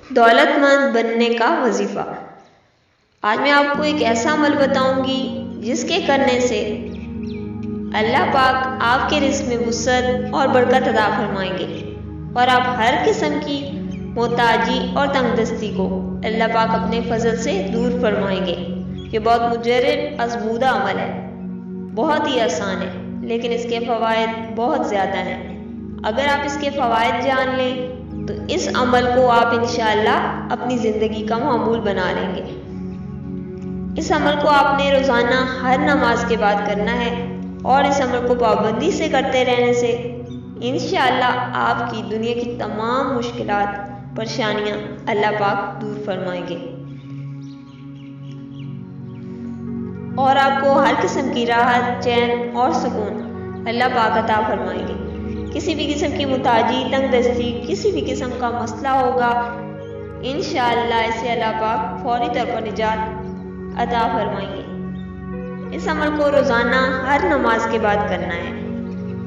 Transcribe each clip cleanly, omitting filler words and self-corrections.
دولت مند بننے کا وظیفہ۔ آج میں آپ کو ایک ایسا عمل بتاؤں گی جس کے کرنے سے اللہ پاک آپ کے رزق میں وسعت اور برکت عطا فرمائیں گے اور آپ ہر قسم کی محتاجی اور تنگ دستی کو اللہ پاک اپنے فضل سے دور فرمائیں گے۔ یہ بہت مجرب آزمودہ عمل ہے، بہت ہی آسان ہے، لیکن اس کے فوائد بہت زیادہ ہیں۔ اگر آپ اس کے فوائد جان لیں تو اس عمل کو آپ انشاءاللہ اپنی زندگی کا معمول بنا لیں گے۔ اس عمل کو آپ نے روزانہ ہر نماز کے بعد کرنا ہے اور اس عمل کو پابندی سے کرتے رہنے سے انشاءاللہ آپ کی دنیا کی تمام مشکلات، پریشانیاں اللہ پاک دور فرمائیں گے اور آپ کو ہر قسم کی راحت، چین اور سکون اللہ پاک عطا فرمائیں گے۔ کسی بھی قسم کی محتاجی، تنگ دستی، کسی بھی قسم کا مسئلہ ہوگا انشاءاللہ اسے اللہ پاک فوری طور پر نجات عطا فرمائیں گے۔ اس عمل کو روزانہ ہر نماز کے بعد کرنا ہے۔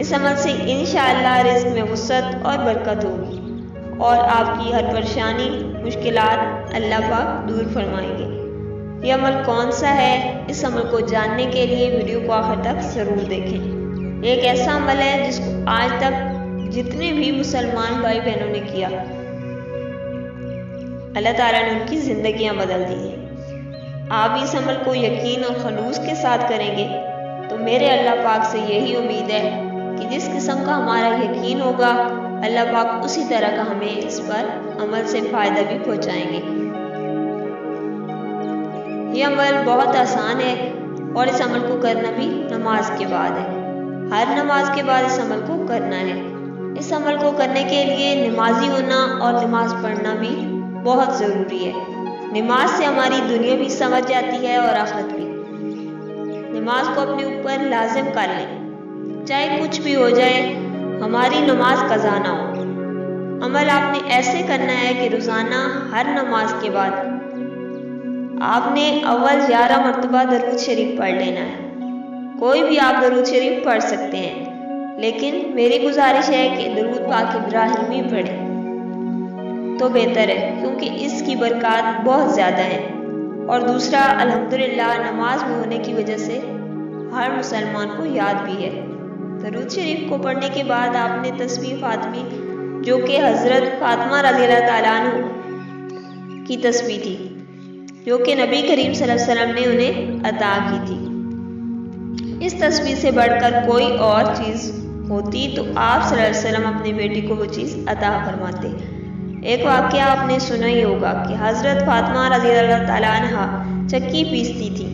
اس عمل سے انشاءاللہ رزق میں وسعت اور برکت ہوگی اور آپ کی ہر پریشانی، مشکلات اللہ پاک دور فرمائیں گے۔ یہ عمل کون سا ہے؟ اس عمل کو جاننے کے لیے ویڈیو کو آخر تک ضرور دیکھیں۔ یہ ایک ایسا عمل ہے جس کو آج تک جتنے بھی مسلمان بھائی بہنوں نے کیا، اللہ تعالیٰ نے ان کی زندگیاں بدل دی ہیں۔ آپ اس عمل کو یقین اور خلوص کے ساتھ کریں گے تو میرے اللہ پاک سے یہی امید ہے کہ جس قسم کا ہمارا یقین ہوگا اللہ پاک اسی طرح کا ہمیں اس پر عمل سے فائدہ بھی پہنچائیں گے۔ یہ عمل بہت آسان ہے اور اس عمل کو کرنا بھی نماز کے بعد ہے۔ ہر نماز کے بعد اس عمل کو کرنا ہے۔ اس عمل کو کرنے کے لیے نمازی ہونا اور نماز پڑھنا بھی بہت ضروری ہے۔ نماز سے ہماری دنیا بھی سمجھ جاتی ہے اور آخرت بھی۔ نماز کو اپنے اوپر لازم کر لیں، چاہے کچھ بھی ہو جائے ہماری نماز قضا نہ ہو۔ عمل آپ نے ایسے کرنا ہے کہ روزانہ ہر نماز کے بعد آپ نے اول 11 مرتبہ درود شریف پڑھ لینا ہے۔ کوئی بھی آپ درود شریف پڑھ سکتے ہیں، لیکن میری گزارش ہے کہ درود پاک ابراہیمی پڑھیں تو بہتر ہے کیونکہ اس کی برکات بہت زیادہ ہیں۔ اور دوسرا، الحمدللہ نماز میں ہونے کی وجہ سے ہر مسلمان کو یاد بھی ہے۔ درود شریف کو پڑھنے کے بعد آپ نے تسبیح فاطمی، جو کہ حضرت فاطمہ رضی اللہ تعالیٰ عنہ کی تسبیح تھی، جو کہ نبی کریم صلی اللہ علیہ وسلم نے انہیں عطا کی تھی، اس تسبیح سے بڑھ کر کوئی اور چیز ہوتی تو آپ صلی اللہ علیہ وسلم اپنے بیٹی کو وہ چیز عطا فرماتے۔ ایک واقعہ آپ نے سنا ہی ہوگا کہ حضرت فاطمہ رضی اللہ تعالیٰ عنہ چکی پیستی تھی،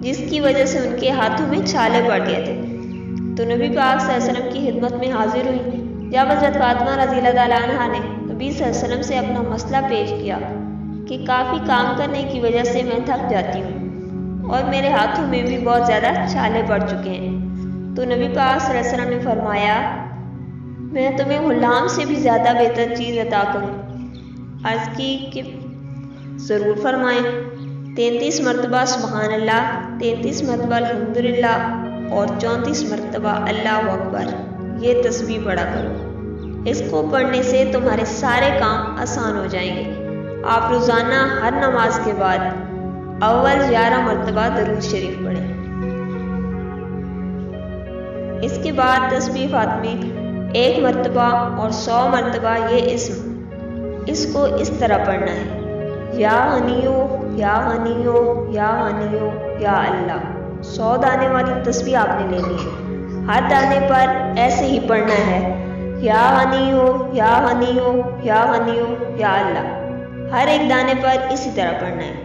جس کی وجہ سے ان کے ہاتھوں میں چھالے پڑ گئے تھے، تو نبی پاک صلی اللہ علیہ وسلم کی خدمت میں حاضر ہوئی۔ جب حضرت فاطمہ رضی اللہ تعالیٰ عنہ نے نبی صلی اللہ علیہ وسلم سے اپنا مسئلہ پیش کیا کہ کافی کام کرنے کی وجہ سے میں تھک جاتی ہوں اور میرے ہاتھوں میں بھی بہت زیادہ چھالے پڑ چکے ہیں، تو نبی پاک صلی اللہ علیہ وسلم نے فرمایا میں تمہیں غلام سے بھی زیادہ بہتر چیز عطا کروں۔ عرض کی کہ ضرور فرمائیں۔ 33 مرتبہ سبحان اللہ، 33 مرتبہ الحمدللہ اور 34 مرتبہ اللہ اکبر یہ تسبیح پڑھا کرو۔ اس کو پڑھنے سے تمہارے سارے کام آسان ہو جائیں گے۔ آپ روزانہ ہر نماز کے بعد اول 11 مرتبہ درود شریف پڑھیں۔ اس کے بعد تسبیح فاطمی 1 مرتبہ اور 100 مرتبہ یہ اسم، اس کو اس طرح پڑھنا ہے، یا غنیو یا غنیو یا غنیو یا اللہ۔ 100 دانے والی تسبیح آپ نے لینی ہے، ہر دانے پر ایسے ہی پڑھنا ہے، یا غنیو یا غنیو یا غنیو یا اللہ۔ ہر ایک دانے پر اسی طرح پڑھنا ہے۔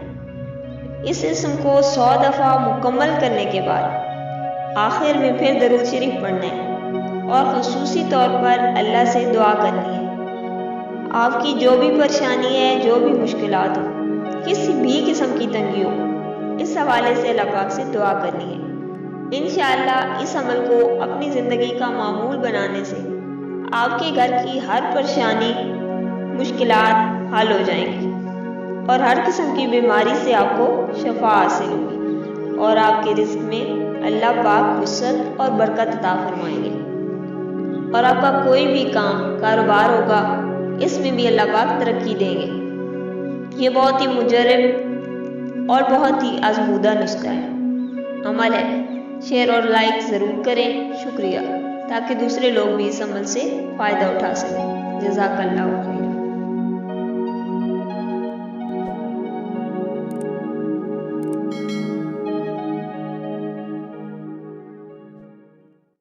اس اسم کو 100 دفعہ مکمل کرنے کے بعد آخر میں پھر درود شریف پڑھنا ہے اور خصوصی طور پر اللہ سے دعا کرنی ہے۔ آپ کی جو بھی پریشانی ہے، جو بھی مشکلات ہو، کسی بھی قسم کی تنگی ہو، اس حوالے سے اللہ پاک سے دعا کرنی ہے۔ انشاءاللہ اس عمل کو اپنی زندگی کا معمول بنانے سے آپ کے گھر کی ہر پریشانی، مشکلات حل ہو جائیں گی اور ہر قسم کی بیماری سے آپ کو شفا حاصل ہوگی اور آپ کے رزق میں اللہ پاک وسعت اور برکت عطا فرمائیں گے اور آپ کا کوئی بھی کام، کاروبار ہوگا اس میں بھی اللہ پاک ترقی دیں گے۔ یہ بہت ہی مجرب اور بہت ہی آزمودہ نسخہ ہے، عمل ہے۔ شیئر اور لائک ضرور کریں، شکریہ، تاکہ دوسرے لوگ بھی اس عمل سے فائدہ اٹھا سکیں۔ جزاک اللہ خیر۔